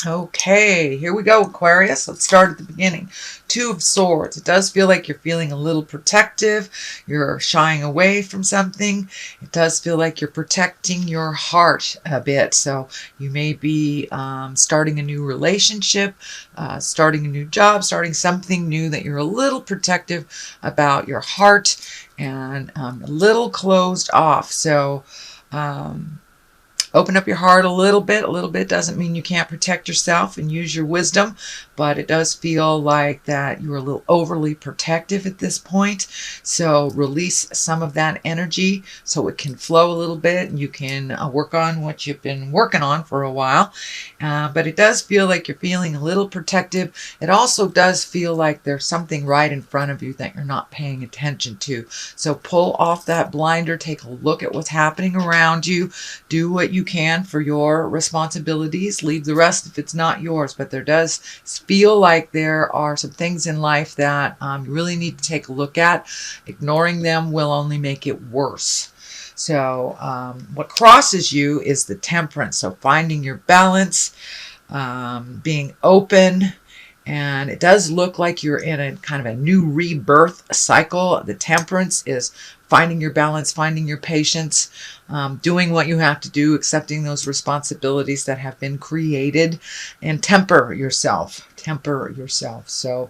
Okay, here we go, Aquarius. Let's start at the beginning. Two of Swords. It does feel like you're feeling a little protective. You're shying away from something. It does feel like you're protecting your heart a bit. So you may be starting a new relationship, starting a new job, starting something new that you're a little protective about your heart and a little closed off. So, open up your heart a little bit. A little bit doesn't mean you can't protect yourself and use your wisdom, but it does feel like that you're a little overly protective at this point. So release some of that energy so it can flow a little bit and you can work on what you've been working on for a while. But it does feel like you're feeling a little protective. It also does feel like there's something right in front of you that you're not paying attention to. So pull off that blinder, take a look at what's happening around you, do what you can for your responsibilities, leave the rest if it's not yours. But there does feel like there are some things in life that you really need to take a look at. Ignoring them will only make it worse. So what crosses you is the Temperance. So finding your balance, being open, and it does look like you're in a kind of a new rebirth cycle. The Temperance is finding your balance, finding your patience, doing what you have to do, accepting those responsibilities that have been created, and temper yourself. Temper yourself. So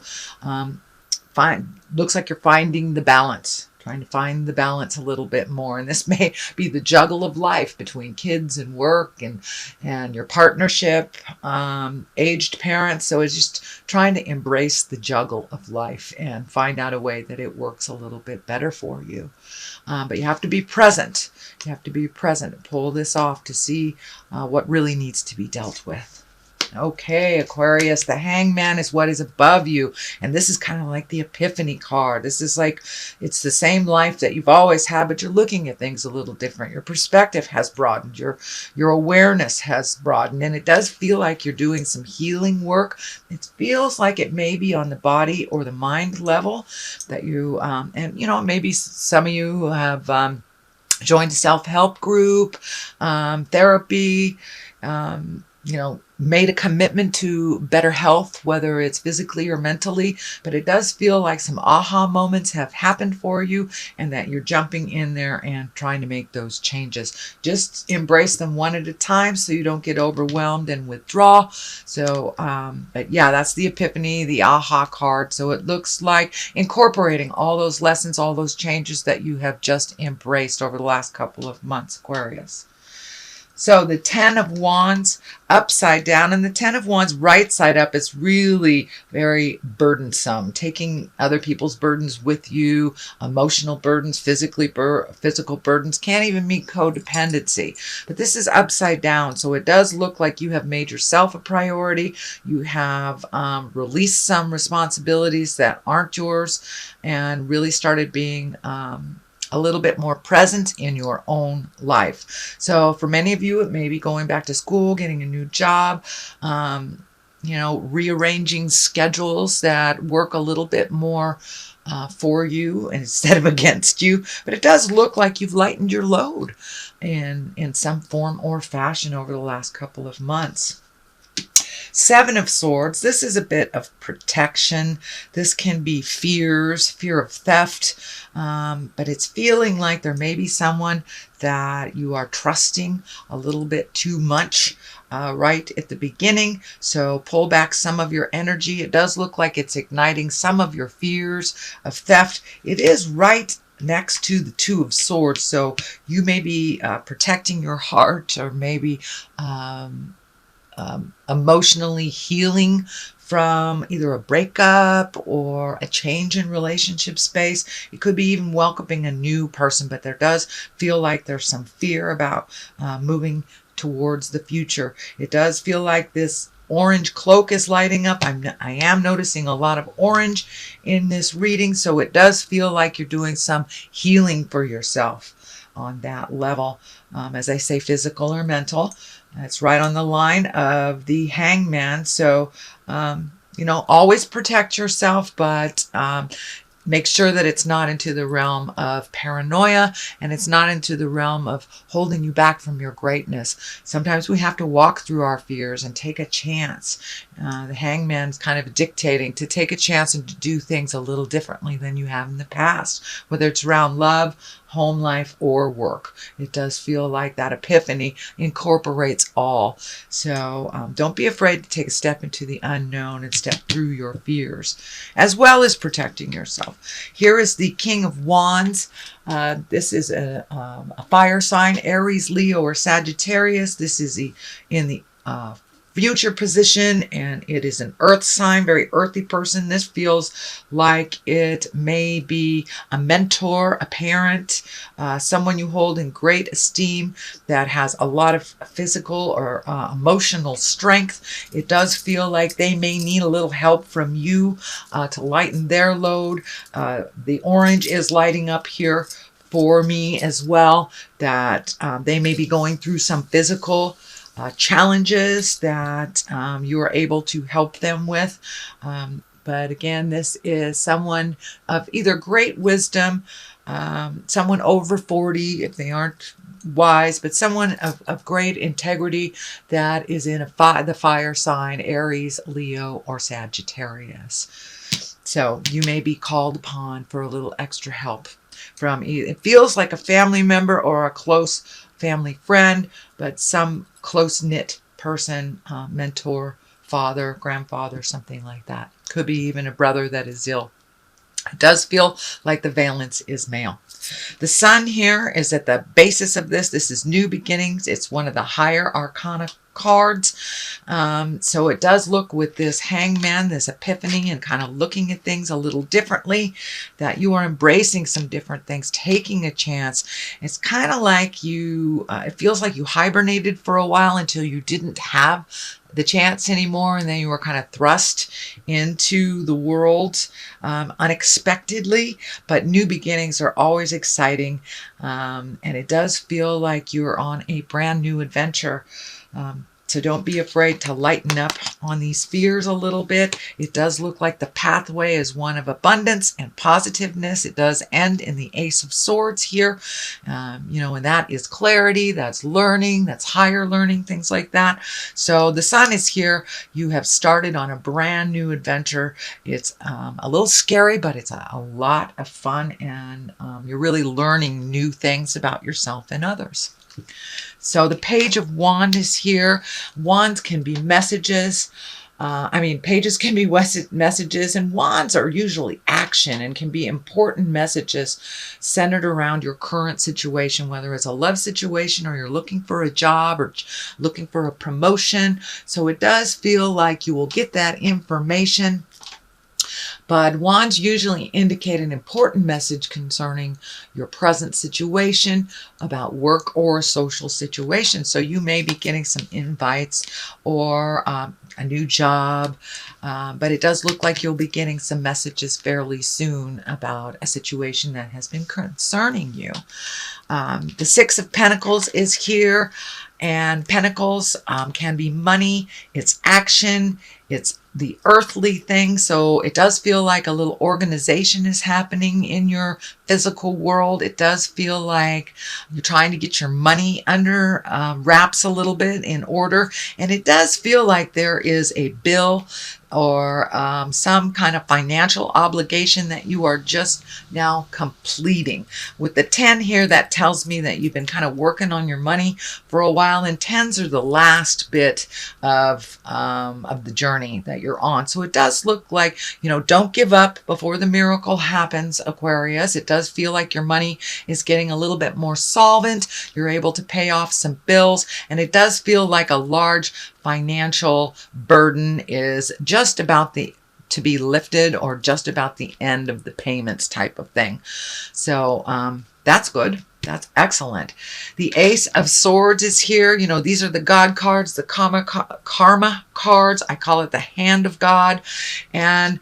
looks like you're finding the balance. Trying to find the balance a little bit more. And this may be the juggle of life between kids and work and your partnership, aged parents. So it's just trying to embrace the juggle of life and find out a way that it works a little bit better for you. But you have to be present. You have to be present and pull this off to see what really needs to be dealt with. Okay, Aquarius, the Hangman is what is above you. And this is kind of like the Epiphany card. This is like, it's the same life that you've always had, but you're looking at things a little different. Your perspective has broadened. Your awareness has broadened. And it does feel like you're doing some healing work. It feels like it may be on the body or the mind level that you, and you know, maybe some of you have joined a self-help group, therapy, you know, made a commitment to better health, whether it's physically or mentally, but it does feel like some aha moments have happened for you and that you're jumping in there and trying to make those changes. Just embrace them one at a time so you don't get overwhelmed and withdraw. So, but yeah, that's the Epiphany, the aha card. So it looks like incorporating all those lessons, all those changes that you have just embraced over the last couple of months, Aquarius. So the Ten of Wands upside down, and the Ten of Wands right side up is really very burdensome. Taking other people's burdens with you, emotional burdens, physical burdens, can't even meet codependency. But this is upside down, so it does look like you have made yourself a priority. You have released some responsibilities that aren't yours and really started being a little bit more present in your own life. So for many of you, it may be going back to school, getting a new job, you know, rearranging schedules that work a little bit more for you instead of against you. But it does look like you've lightened your load in some form or fashion over the last couple of months. Seven of Swords, this is a bit of protection. This can be fear of theft, but it's feeling like there may be someone that you are trusting a little bit too much right at the beginning. So pull back some of your energy. It does look like it's igniting some of your fears of theft. It is right next to the Two of Swords, so you may be protecting your heart, or maybe emotionally healing from either a breakup or a change in relationship space. It could be even welcoming a new person, but there does feel like there's some fear about moving towards the future. It does feel like this orange cloak is lighting up. I am noticing a lot of orange in this reading, so it does feel like you're doing some healing for yourself on that level. As I say, physical or mental. That's right on the line of the Hangman. So, you know, always protect yourself, but make sure that it's not into the realm of paranoia, and it's not into the realm of holding you back from your greatness. Sometimes we have to walk through our fears and take a chance. The hangman's kind of dictating to take a chance and to do things a little differently than you have in the past, whether it's around love, home life, or work. It does feel like that epiphany incorporates all. So don't be afraid to take a step into the unknown and step through your fears, as well as protecting yourself. Here is the King of Wands. This is a fire sign, Aries, Leo, or Sagittarius. This is in the future position, and it is an earth sign, very earthy person. This feels like it may be a mentor, a parent, someone you hold in great esteem that has a lot of physical or emotional strength. It does feel like they may need a little help from you to lighten their load. The orange is lighting up here for me as well, that they may be going through some physical challenges that you are able to help them with. But again, this is someone of either great wisdom, someone over 40 if they aren't wise, but someone of great integrity that is in the fire sign, Aries, Leo, or Sagittarius. So you may be called upon for a little extra help from, it feels like a family member or a close family friend, but some close-knit person, mentor, father, grandfather, something like that. Could be even a brother that is ill. It does feel like the valence is male. The sun here is at the basis of this. This is new beginnings. It's one of the higher arcana cards. So it does look with this hangman, this epiphany, and kind of looking at things a little differently, that you are embracing some different things, taking a chance. It's kind of like you, it feels like you hibernated for a while until you didn't have the chance anymore, and then you were kind of thrust into the world unexpectedly. But new beginnings are always exciting, and it does feel like you're on a brand new adventure. So don't be afraid to lighten up on these fears a little bit. It does look like the pathway is one of abundance and positiveness. It does end in the Ace of Swords here. And that is clarity, that's learning, that's higher learning, things like that. So the sun is here. You have started on a brand new adventure. It's a little scary, but it's a lot of fun, and you're really learning new things about yourself and others. So the Page of Wands is here. Wands can be messages. Pages can be messages, and wands are usually action and can be important messages centered around your current situation, whether it's a love situation or you're looking for a job or looking for a promotion. So it does feel like you will get that information. But wands usually indicate an important message concerning your present situation, about work or a social situation. So you may be getting some invites or a new job, but it does look like you'll be getting some messages fairly soon about a situation that has been concerning you. The Six of Pentacles is here, and pentacles can be money, it's action, it's the earthly thing. So it does feel like a little organization is happening in your physical world. It does feel like you're trying to get your money under wraps a little bit in order. And it does feel like there is a bill or some kind of financial obligation that you are just now completing. With the 10 here, that tells me that you've been kind of working on your money for a while, and 10s are the last bit of the journey that you're on. So it does look like, don't give up before the miracle happens, Aquarius. It does feel like your money is getting a little bit more solvent. You're able to pay off some bills, and it does feel like a large financial burden is just about to be lifted, or just about the end of the payments type of thing. So that's good. That's excellent. The Ace of Swords is here. These are the God cards, the karma cards. I call it the hand of God. And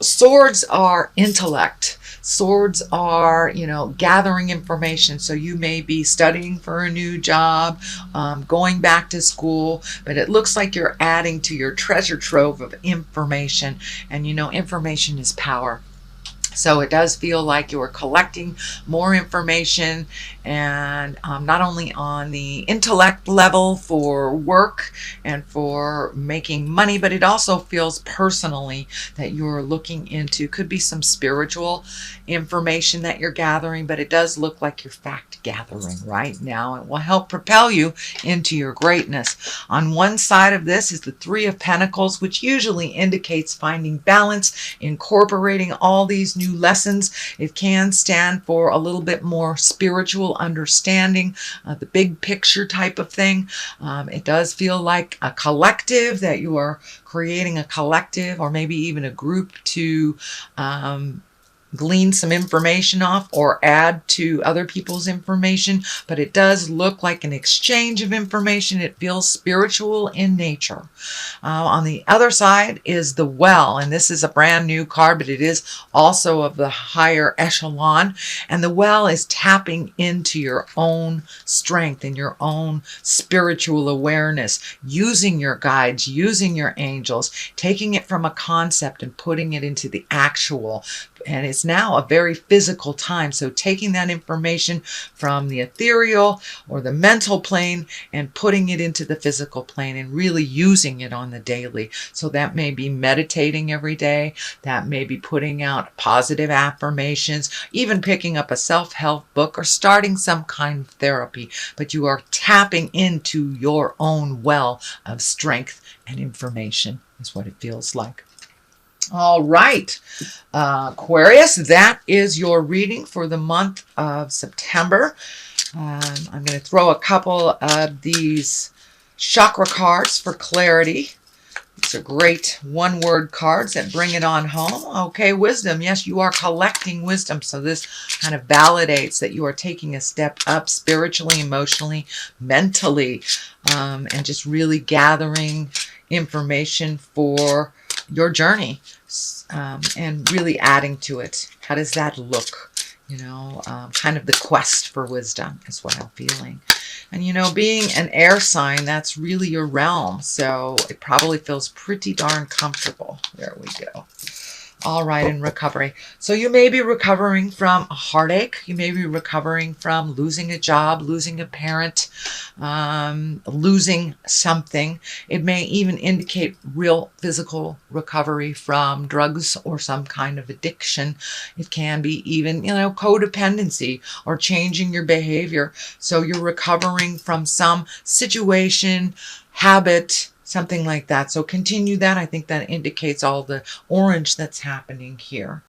Swords are intellect. Swords are, gathering information. So you may be studying for a new job, going back to school, but it looks like you're adding to your treasure trove of information. And information is power. So it does feel like you're collecting more information, and not only on the intellect level for work and for making money, but it also feels personally that you're looking into, could be some spiritual information that you're gathering, but it does look like you're fact gathering right now. It will help propel you into your greatness. On one side of this is the Three of Pentacles, which usually indicates finding balance, incorporating all these new lessons. It can stand for a little bit more spiritual understanding, the big picture type of thing. It does feel like a collective, that you are creating a collective or maybe even a group to glean some information off or add to other people's information, but it does look like an exchange of information. It feels spiritual in nature. On the other side is the Well, and this is a brand new card, but it is also of the higher echelon, and the Well is tapping into your own strength and your own spiritual awareness, using your guides, using your angels, taking it from a concept and putting it into the actual. And it's now a very physical time. So taking that information from the ethereal or the mental plane and putting it into the physical plane and really using it on the daily. So that may be meditating every day. That may be putting out positive affirmations, even picking up a self-help book or starting some kind of therapy. But you are tapping into your own well of strength and information is what it feels like. All right, Aquarius, that is your reading for the month of September. I'm going to throw a couple of these chakra cards for clarity. These are great one-word cards that bring it on home. Okay, wisdom. Yes, you are collecting wisdom. So this kind of validates that you are taking a step up spiritually, emotionally, mentally, and just really gathering information for your journey, and really adding to it. How does that look? Kind of the quest for wisdom is what I'm feeling. And being an air sign, that's really your realm. So it probably feels pretty darn comfortable. There we go. All right, in recovery. So you may be recovering from a heartache. You may be recovering from losing a job, losing a parent, losing something. It may even indicate real physical recovery from drugs or some kind of addiction. It can be even, codependency or changing your behavior. So you're recovering from some situation, habit, something like that. So continue that. I think that indicates all the orange that's happening here.